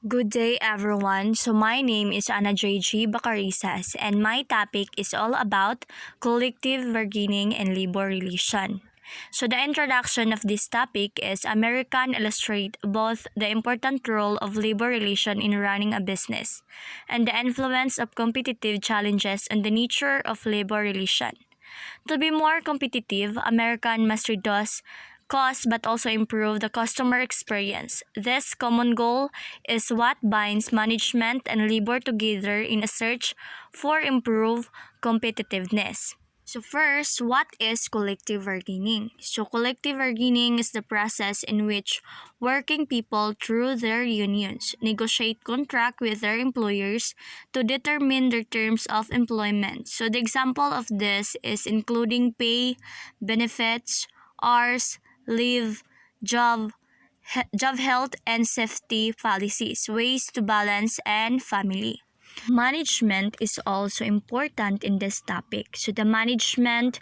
Good day, everyone. So, my name is Ana J.G. Bacarisas, and my topic is all about collective bargaining and labor relation. So, the introduction of this topic is American illustrate both the important role of labor relation in running a business and the influence of competitive challenges on the nature of labor relation. To be more competitive, American must reduce cost but also improve the customer experience. This common goal is what binds management and labor together in a search for improved competitiveness. So first, what is collective bargaining? So collective bargaining is the process in which working people through their unions negotiate contract with their employers to determine their terms of employment. So the example of this is including pay, benefits, hours, leave, job health and safety policies, ways to balance and family. Management is also important in this topic. So the management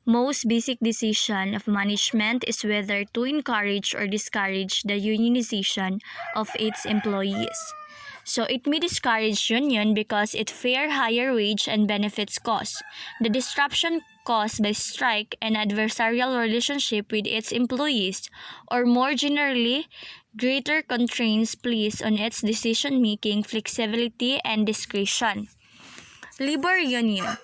most basic decision of management is whether to encourage or discourage the unionization of its employees. So it may discourage union because it fear higher wage and benefits costs. The disruption caused by strike and adversarial relationship with its employees, or more generally, greater constraints placed on its decision-making, flexibility, and discretion. Labor union.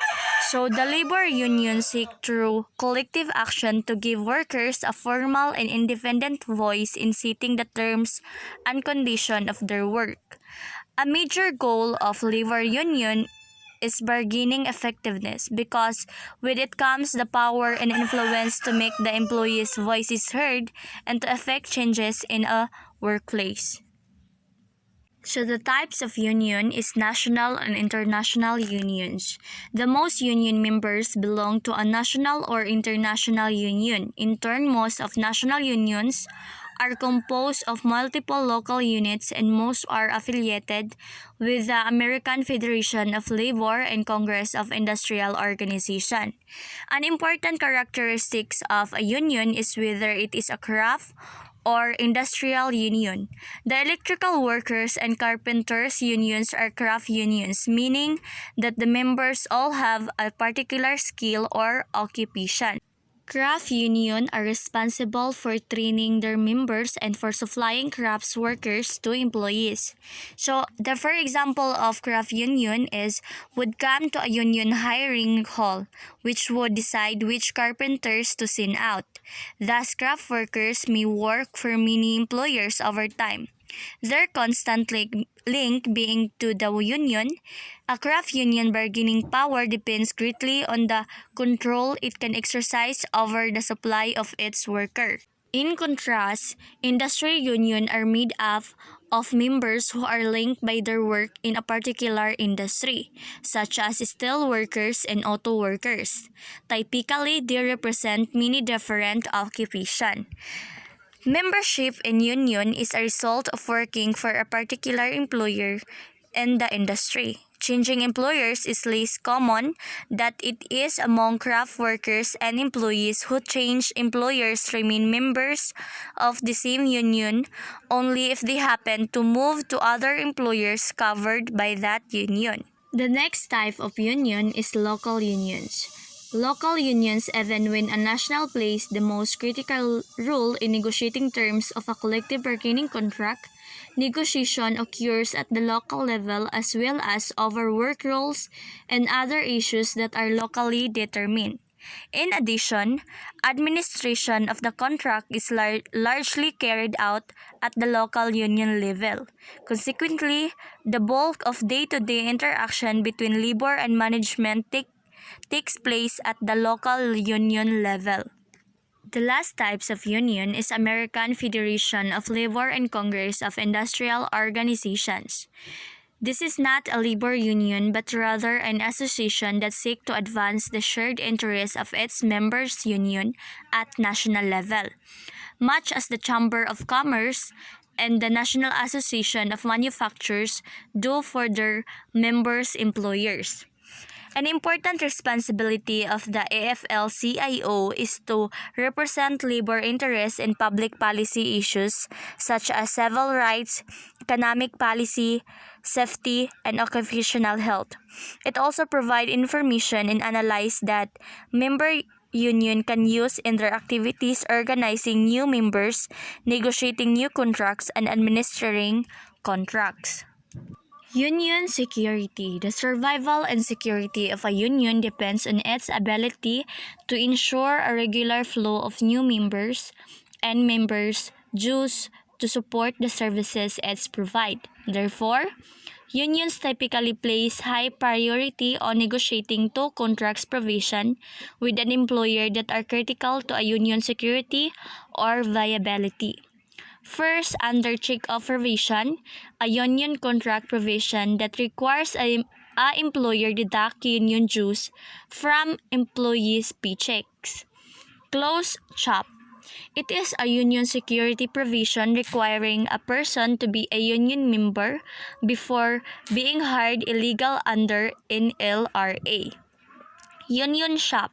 So the labor union seek through collective action to give workers a formal and independent voice in setting the terms and conditions of their work. A major goal of labor union is bargaining effectiveness because with it comes the power and influence to make the employees' voices heard and to effect changes in a workplace. So the types of union is national and international unions. The most union members belong to a national or international union. In turn, most of national unions are composed of multiple local units and most are affiliated with the American Federation of Labor and Congress of Industrial Organization. An important characteristic of a union is whether it is a craft or industrial union. The electrical workers and carpenters unions are craft unions, meaning that the members all have a particular skill or occupation. Craft union are responsible for training their members and for supplying crafts workers to employees. So the for example of craft union is would come to a union hiring hall, which would decide which carpenters to send out. Thus, craft workers may work for many employers over time. Their constant link being to the union, a craft union bargaining power depends greatly on the control it can exercise over the supply of its worker. In contrast, industry union are made up of members who are linked by their work in a particular industry, such as steel workers and auto workers. Typically, they represent many different occupations. Membership in union is a result of working for a particular employer in the industry. Changing employers is less common than it is among craft workers and employees who change employers remain members of the same union only if they happen to move to other employers covered by that union. The next type of union is local unions. Local unions, even when a national plays the most critical role in negotiating terms of a collective bargaining contract, negotiation occurs at the local level as well as over work roles and other issues that are locally determined. In addition, administration of the contract is largely carried out at the local union level. Consequently, the bulk of day-to-day interaction between labor and management takes place at the local union level. The last types of union is American Federation of Labor and Congress of Industrial Organizations. This is not a labor union but rather an association that seeks to advance the shared interests of its members' union at national level, much as the Chamber of Commerce and the National Association of Manufacturers do for their members' employers. An important responsibility of the AFL-CIO is to represent labor interests in public policy issues such as civil rights, economic policy, safety, and occupational health. It also provides information and analysis that member union can use in their activities organizing new members, negotiating new contracts, and administering contracts. Union security. The survival and security of a union depends on its ability to ensure a regular flow of new members and members' dues to support the services it provides. Therefore, unions typically place high priority on negotiating two contracts provision with an employer that are critical to a union security or viability. First, under check-off provision, a union contract provision that requires a employer deduct union dues from employees' paychecks. Close CHOP. It is a union security provision requiring a person to be a union member before being hired illegal under NLRA. Union SHOP.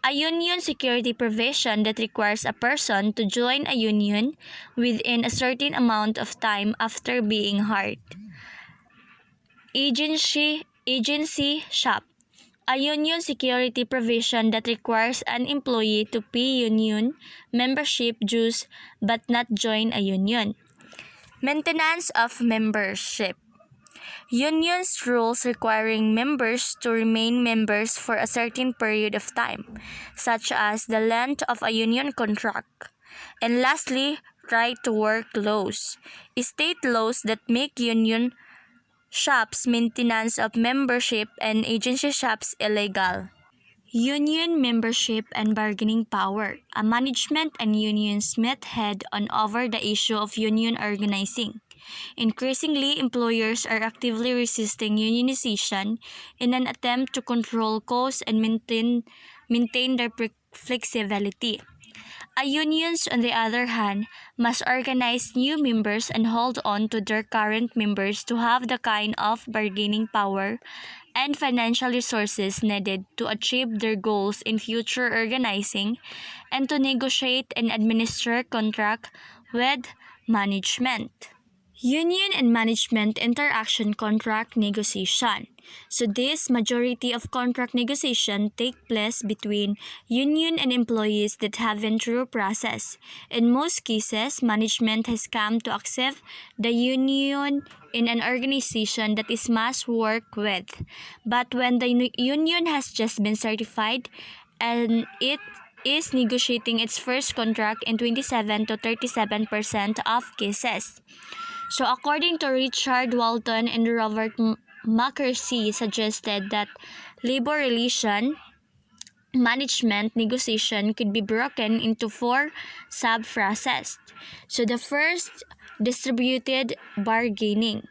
A union security provision that requires a person to join a union within a certain amount of time after being hired. Agency SHOP. A union security provision that requires an employee to pay union membership dues but not join a union. Maintenance of membership. Unions rules requiring members to remain members for a certain period of time, such as the length of a union contract. And lastly, right to work laws. State laws that make union shops maintenance of membership and agency shops illegal. Union membership and bargaining power. A management and unions met head-on over the issue of union organizing. Increasingly, employers are actively resisting unionization in an attempt to control costs and maintain their flexibility. Unions, on the other hand, must organize new members and hold on to their current members to have the kind of bargaining power and financial resources needed to achieve their goals in future organizing and to negotiate and administer contract with management. Union and management interaction contract negotiation. So this majority of contract negotiation take place between union and employees that have been through process. In most cases, management has come to accept the union in an organization that is must work with. But when the union has just been certified and it is negotiating its first contract in 27 to 37% of cases. So according to Richard Walton and Robert McCarthy suggested that labor relation management negotiation could be broken into 4 sub-processes. So the first, distributed bargaining.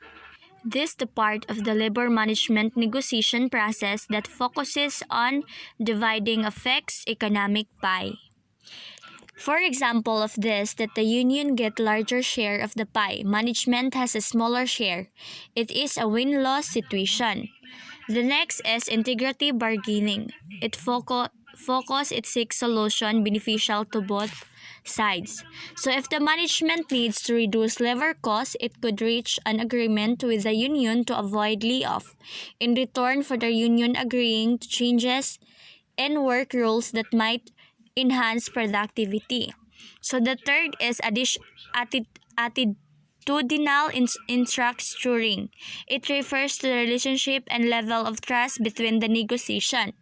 This is the part of the labor management negotiation process that focuses on dividing a fixed economic pie. For example of this, that the union get larger share of the pie, management has a smaller share. It is a win-loss situation. The next is integrity bargaining. It it seeks solution beneficial to both sides. So if the management needs to reduce labor costs, it could reach an agreement with the union to avoid layoff, in return for the union agreeing to changes in work rules that might enhance productivity. So the third is attitudinal structuring. It refers to the relationship and level of trust between the negotiation.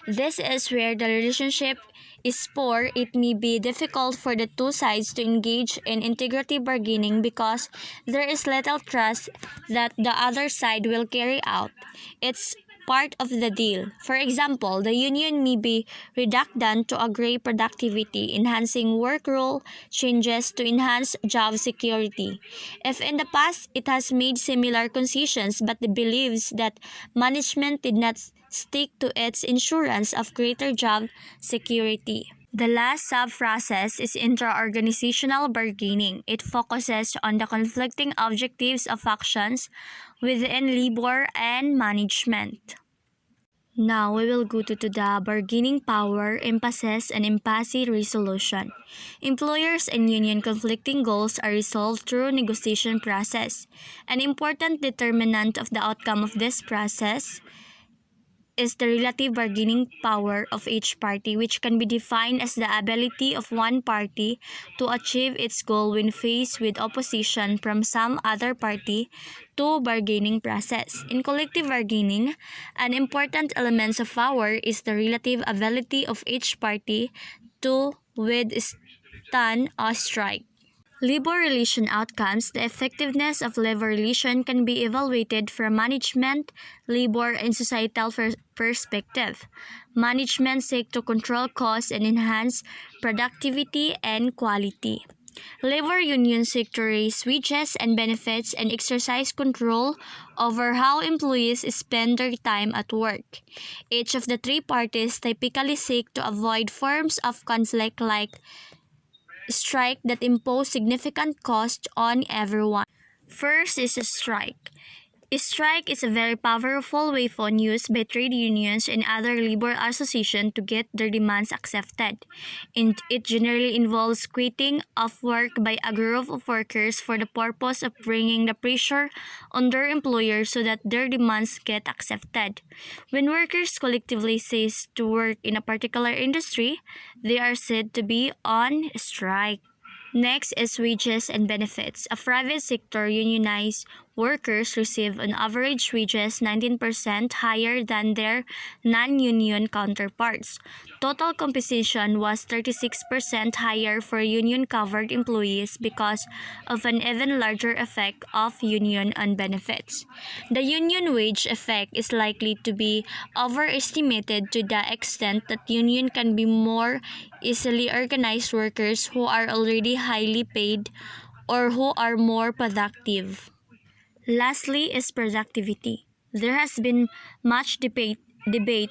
This is where the relationship is poor. It may be difficult for the two sides to engage in integrity bargaining because there is little trust that the other side will carry out its part of the deal. For example, the union may be reluctant to agree productivity, enhancing work rule changes to enhance job security. If in the past it has made similar concessions but believes that management did not stick to its insurance of greater job security. The last sub-process is intra-organizational bargaining. It focuses on the conflicting objectives of factions within labor and management. Now we will go to the bargaining power, impasses, and impasse resolution. Employers and union conflicting goals are resolved through negotiation process. An important determinant of the outcome of this process is the relative bargaining power of each party, which can be defined as the ability of one party to achieve its goal when faced with opposition from some other party to bargaining process. In collective bargaining, an important element of power is the relative ability of each party to withstand a strike. Labor relation outcomes. The effectiveness of labor relation can be evaluated from management, labor, and societal perspective. Management seek to control costs and enhance productivity and quality. Labor unions seek to raise wages and benefits and exercise control over how employees spend their time at work. Each of the three parties typically seek to avoid forms of conflict like strike that impose significant cost on everyone. First is a strike. A strike is a very powerful weapon used by trade unions and other labor associations to get their demands accepted. And it generally involves quitting of work by a group of workers for the purpose of bringing the pressure on their employers so that their demands get accepted. When workers collectively cease to work in a particular industry, they are said to be on strike. Next is wages and benefits. A private sector unionized workers receive on average wages 19% higher than their non-union counterparts. Total compensation was 36% higher for union-covered employees because of an even larger effect of union on benefits. The union wage effect is likely to be overestimated to the extent that union can be more easily organized workers who are already highly paid or who are more productive. Lastly is productivity. There has been much debate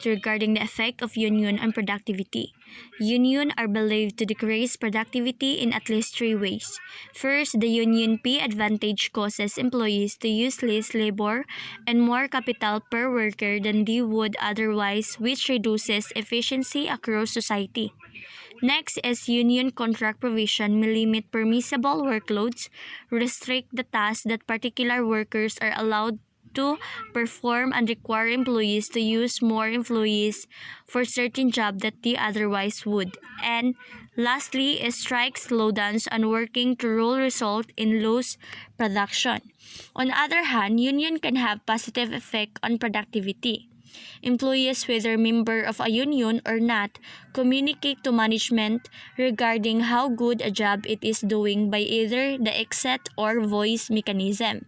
regarding the effect of union on productivity. Union are believed to decrease productivity in at least three ways. First, the union pay advantage causes employees to use less labor and more capital per worker than they would otherwise, which reduces efficiency across society. Next is union contract provision may limit permissible workloads, restrict the tasks that particular workers are allowed to perform, and require employees to use more employees for certain jobs that they otherwise would. And lastly is strike slowdowns on working to rule result in lost production. On the other hand, union can have positive effect on productivity. Employees, whether member of a union or not, communicate to management regarding how good a job it is doing by either the exit or voice mechanism.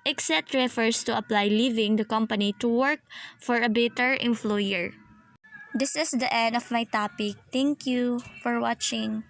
Exit refers to apply leaving the company to work for a better employer. This is the end of my topic. Thank you for watching.